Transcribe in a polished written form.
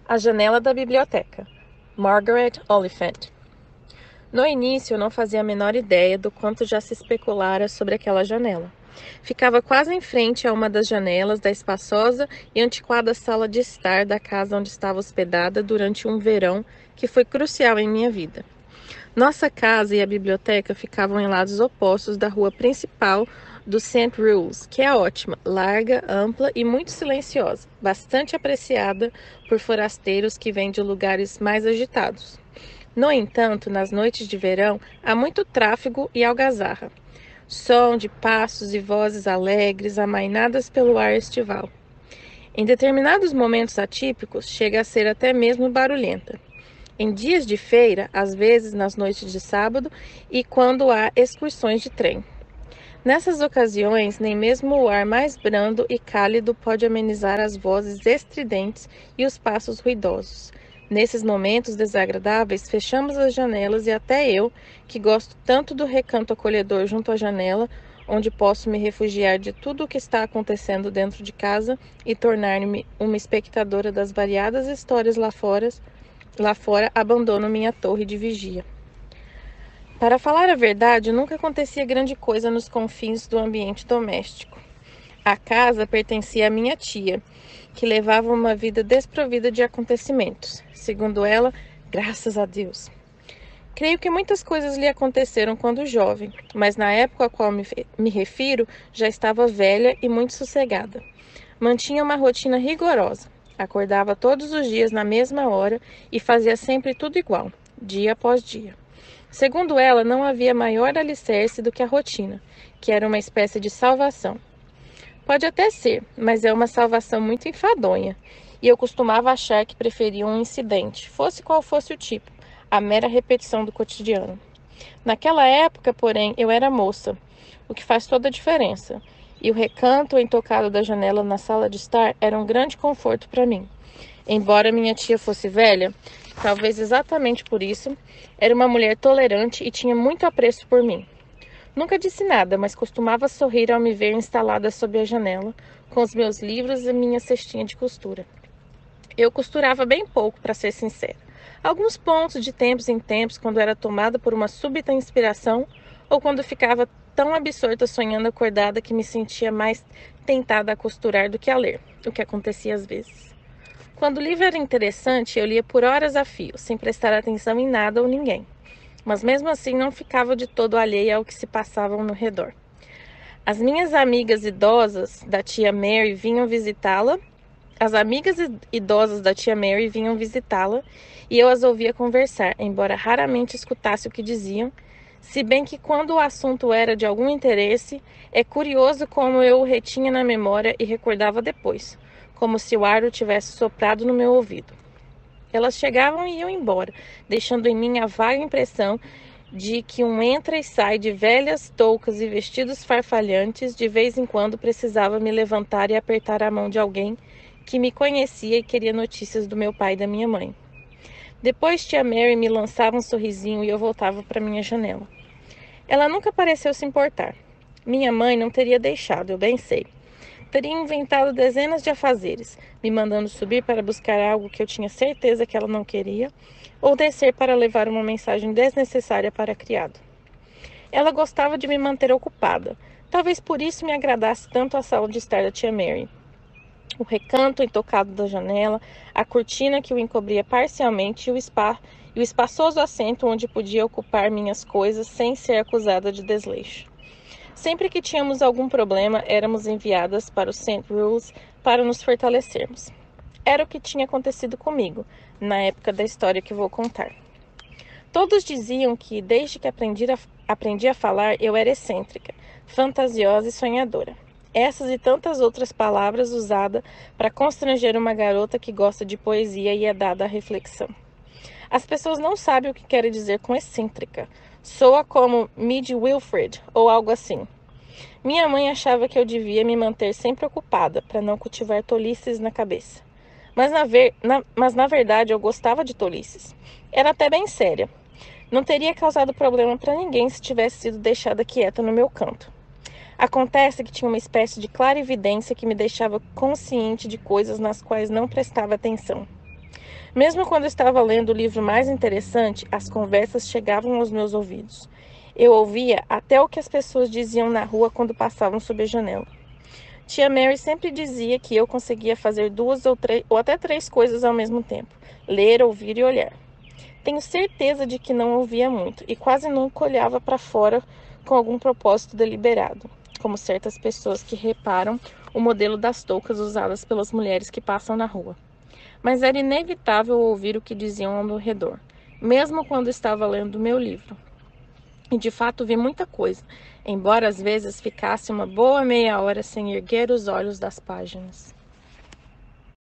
A janela da biblioteca, Margaret Oliphant. No início eu não fazia a menor ideia do quanto já se especulara sobre aquela janela. Ficava quase em frente a uma das janelas da espaçosa e antiquada sala de estar da casa onde estava hospedada durante um verão que foi crucial em minha vida. Nossa casa e a biblioteca ficavam em lados opostos da rua principal do St. Rules, que é ótima, larga, ampla e muito silenciosa, bastante apreciada por forasteiros que vêm de lugares mais agitados. No entanto, nas noites de verão, há muito tráfego e algazarra. Som de passos e vozes alegres amainadas pelo ar estival. Em determinados momentos atípicos, chega a ser até mesmo barulhenta. Em dias de feira, às vezes nas noites de sábado e quando há excursões de trem. Nessas ocasiões, nem mesmo o ar mais brando e cálido pode amenizar as vozes estridentes e os passos ruidosos. Nesses momentos desagradáveis, fechamos as janelas e até eu, que gosto tanto do recanto acolhedor junto à janela, onde posso me refugiar de tudo o que está acontecendo dentro de casa e tornar-me uma espectadora das variadas histórias lá fora, abandono minha torre de vigia. Para falar a verdade, nunca acontecia grande coisa nos confins do ambiente doméstico. A casa pertencia à minha tia, que levava uma vida desprovida de acontecimentos. Segundo ela, graças a Deus. Creio que muitas coisas lhe aconteceram quando jovem, mas na época a qual me refiro, já estava velha e muito sossegada. Mantinha uma rotina rigorosa. Acordava todos os dias na mesma hora e fazia sempre tudo igual, dia após dia. Segundo ela, não havia maior alicerce do que a rotina, que era uma espécie de salvação. Pode até ser, mas é uma salvação muito enfadonha, e eu costumava achar que preferia um incidente, fosse qual fosse o tipo, a mera repetição do cotidiano. Naquela época, porém, eu era moça, o que faz toda a diferença, e o recanto intocado da janela na sala de estar era um grande conforto para mim. Embora minha tia fosse velha, talvez exatamente por isso, era uma mulher tolerante e tinha muito apreço por mim. Nunca disse nada, mas costumava sorrir ao me ver instalada sob a janela, com os meus livros e minha cestinha de costura. Eu costurava bem pouco, para ser sincera. Alguns pontos de tempos em tempos, quando era tomada por uma súbita inspiração, ou quando ficava tão absorta sonhando acordada que me sentia mais tentada a costurar do que a ler, o que acontecia às vezes. Quando o livro era interessante, eu lia por horas a fio, sem prestar atenção em nada ou ninguém. Mas mesmo assim não ficava de todo alheia ao que se passava ao meu redor. As minhas amigas idosas da tia Mary vinham visitá-la. As amigas idosas da tia Mary vinham visitá-la e eu as ouvia conversar, embora raramente escutasse o que diziam, se bem que quando o assunto era de algum interesse, é curioso como eu o retinha na memória e recordava depois, como se o ar o tivesse soprado no meu ouvido. Elas chegavam e iam embora, deixando em mim a vaga impressão de que um entra e sai de velhas toucas e vestidos farfalhantes de vez em quando precisava me levantar e apertar a mão de alguém que me conhecia e queria notícias do meu pai e da minha mãe. Depois tia Mary me lançava um sorrisinho e eu voltava para minha janela. Ela nunca pareceu se importar. Minha mãe não teria deixado, eu bem sei. Teria inventado dezenas de afazeres, me mandando subir para buscar algo que eu tinha certeza que ela não queria, ou descer para levar uma mensagem desnecessária para a criado. Ela gostava de me manter ocupada. Talvez por isso me agradasse tanto a sala de estar da tia Mary. O recanto intocado da janela, a cortina que o encobria parcialmente e o espaçoso assento onde podia ocupar minhas coisas sem ser acusada de desleixo. Sempre que tínhamos algum problema, éramos enviadas para o St. Rules para nos fortalecermos. Era o que tinha acontecido comigo, na época da história que vou contar. Todos diziam que, desde que aprendi a falar, eu era excêntrica, fantasiosa e sonhadora. Essas e tantas outras palavras usadas para constranger uma garota que gosta de poesia e é dada à reflexão. As pessoas não sabem o que quero dizer com excêntrica. Soa como Mid Wilfred ou algo assim. Minha mãe achava que eu devia me manter sempre ocupada para não cultivar tolices na cabeça. Mas na verdade eu gostava de tolices. Era até bem séria. Não teria causado problema para ninguém se tivesse sido deixada quieta no meu canto. Acontece que tinha uma espécie de clarividência que me deixava consciente de coisas nas quais não prestava atenção. Mesmo quando estava lendo o livro mais interessante, as conversas chegavam aos meus ouvidos. Eu ouvia até o que as pessoas diziam na rua quando passavam sob a janela. Tia Mary sempre dizia que eu conseguia fazer duas ou até três coisas ao mesmo tempo: ler, ouvir e olhar. Tenho certeza de que não ouvia muito e quase nunca olhava para fora com algum propósito deliberado, como certas pessoas que reparam o modelo das toucas usadas pelas mulheres que passam na rua. Mas era inevitável ouvir o que diziam ao meu redor, mesmo quando estava lendo meu livro. E de fato vi muita coisa, embora às vezes ficasse uma boa meia hora sem erguer os olhos das páginas.